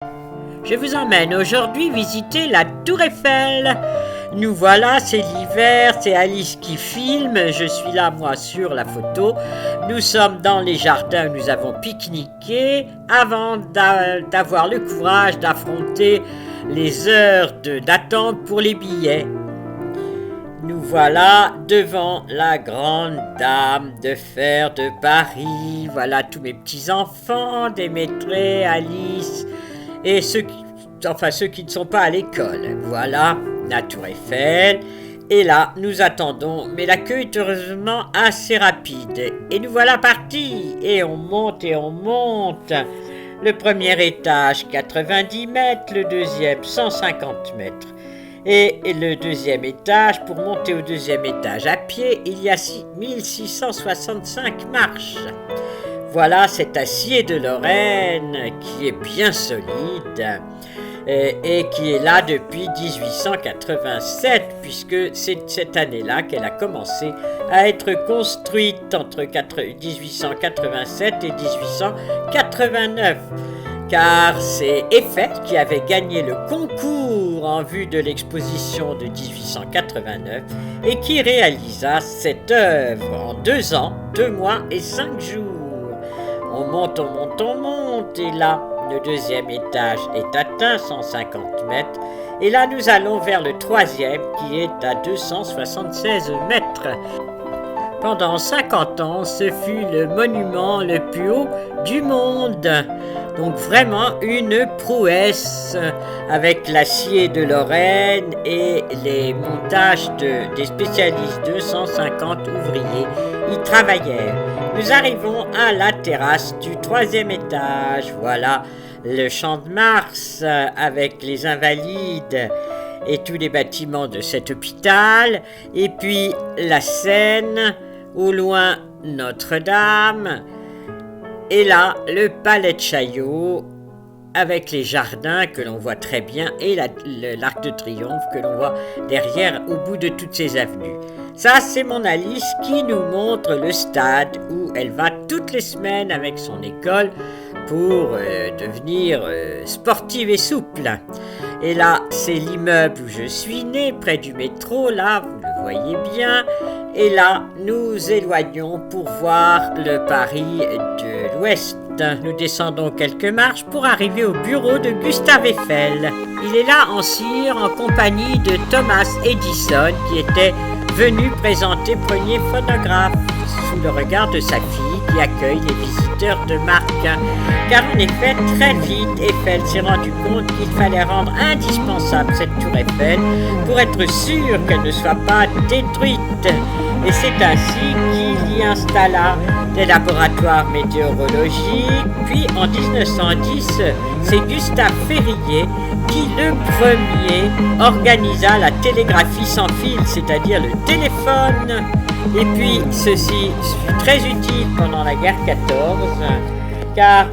Je vous emmène aujourd'hui visiter la Tour Eiffel. Nous voilà, c'est l'hiver, c'est Alice qui filme, je suis là moi sur la photo. Nous sommes dans les jardins où nous avons pique-niqué avant d'avoir le courage d'affronter les heures d'attente pour les billets. Nous voilà devant la grande dame de fer de Paris. Voilà tous mes petits-enfants, Démétré, Alice et ceux qui ne sont pas à l'école. Voilà la Tour Eiffel. Et là, nous attendons, mais la queue est heureusement assez rapide. Et nous voilà partis. Et on monte et on monte. Le premier étage, 90 mètres. Le deuxième, 150 mètres. Et le deuxième étage, pour monter au deuxième étage à pied, il y a 1665 marches. Voilà cet acier de Lorraine qui est bien solide et qui est là depuis 1887, puisque c'est cette année-là qu'elle a commencé à être construite entre 1887 et 1889. Car c'est Eiffel qui avait gagné le concours en vue de l'exposition de 1889 et qui réalisa cette œuvre en 2 ans, 2 mois et 5 jours. On monte, et là, le deuxième étage est atteint, 150 mètres, et là nous allons vers le troisième qui est à 276 mètres. Pendant 50 ans, ce fut le monument le plus haut du monde. Donc vraiment une prouesse avec l'acier de Lorraine et les montages des spécialistes, 250 ouvriers y travaillaient. Nous arrivons à la terrasse du troisième étage. Voilà le Champ de Mars avec les Invalides et tous les bâtiments de cet hôpital. Et puis la Seine, au loin Notre-Dame. Et là, le Palais de Chaillot, avec les jardins que l'on voit très bien, et l'Arc de Triomphe que l'on voit derrière au bout de toutes ces avenues. Ça, c'est mon Alice qui nous montre le stade où elle va toutes les semaines avec son école pour devenir sportive et souple. Et là, c'est l'immeuble où je suis née, près du métro, là, vous le voyez bien. Et là, nous éloignons pour voir le Paris de l'Ouest. Nous descendons quelques marches pour arriver au bureau de Gustave Eiffel. Il est là en cire en compagnie de Thomas Edison qui était venu présenter premier phonographe sous le regard de sa fille qui accueille les visiteurs de marque. Car en effet, très vite, Eiffel s'est rendu compte qu'il fallait rendre indispensable cette tour Eiffel pour être sûr qu'elle ne soit pas détruite. Et c'est ainsi qu'il y installa des laboratoires météorologiques. Puis en 1910, c'est Gustave Ferrier qui le premier organisa la télégraphie sans fil, c'est-à-dire le téléphone. Et puis ceci fut très utile pendant la guerre 14, car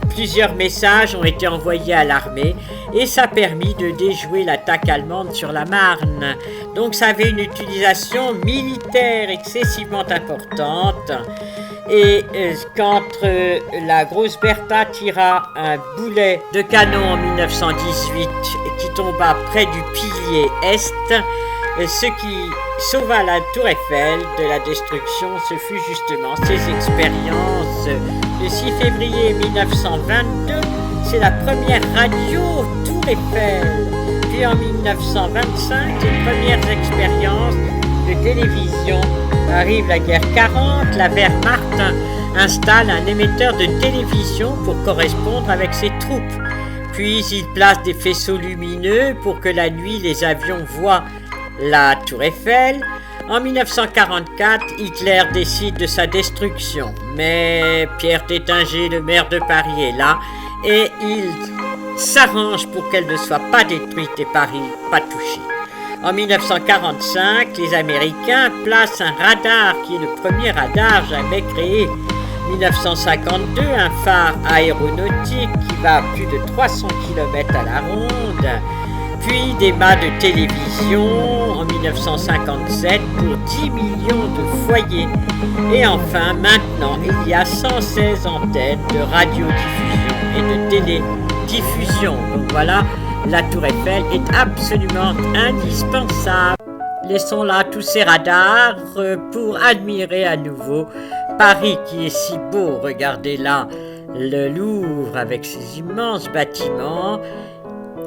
plusieurs messages ont été envoyés à l'armée et ça a permis de déjouer l'attaque allemande sur la Marne. Donc ça avait une utilisation militaire excessivement importante. Et quand la grosse Bertha tira un boulet de canon en 1918 qui tomba près du pilier Est, ce qui sauva la Tour Eiffel de la destruction, ce fut justement ces expériences. Le 6 février 1922, c'est la première radio Tour Eiffel. Puis en 1925, les premières expériences de télévision. Arrive la guerre 40, la Wehrmacht installe un émetteur de télévision pour correspondre avec ses troupes. Puis il place des faisceaux lumineux pour que la nuit les avions voient la Tour Eiffel. En 1944, Hitler décide de sa destruction. Mais Pierre Tétinger, le maire de Paris, est là et il s'arrange pour qu'elle ne soit pas détruite et Paris pas touché. En 1945, les Américains placent un radar qui est le premier radar jamais créé. 1952, un phare aéronautique qui va à plus de 300 km à la ronde. Puis des mâts de télévision en 1957 pour 10 millions de foyers. Et enfin, maintenant, il y a 116 antennes de radiodiffusion et de télé diffusion. Donc voilà, la Tour Eiffel est absolument indispensable. Laissons là tous ces radars pour admirer à nouveau Paris qui est si beau. Regardez là le Louvre avec ses immenses bâtiments.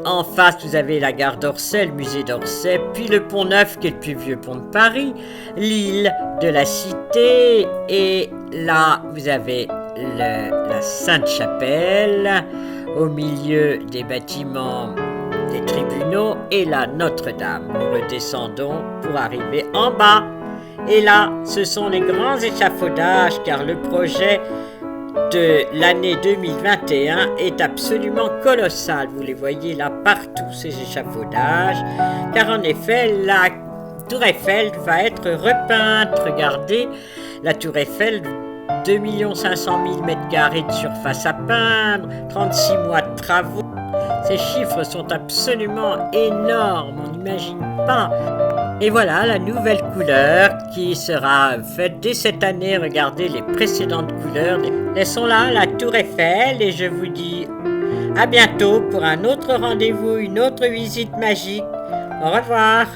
En face, vous avez la gare d'Orsay, le musée d'Orsay, puis le pont Neuf qui est le plus vieux pont de Paris, l'île de la Cité, et là, vous avez la Sainte-Chapelle, au milieu des bâtiments des tribunaux, et la Notre-Dame. Nous redescendons pour arriver en bas. Et là, ce sont les grands échafaudages, car le projet de l'année 2021 est absolument colossal. Vous les voyez là partout, ces échafaudages, car en effet, la Tour Eiffel va être repeinte. Regardez, la Tour Eiffel, 2 500 000 m² de surface à peindre, 36 mois de travaux. Ces chiffres sont absolument énormes, on n'imagine pas. Et voilà la nouvelle couleur qui sera faite dès cette année. Regardez les précédentes couleurs. Laissons là la Tour Eiffel et je vous dis à bientôt pour un autre rendez-vous, une autre visite magique. Au revoir.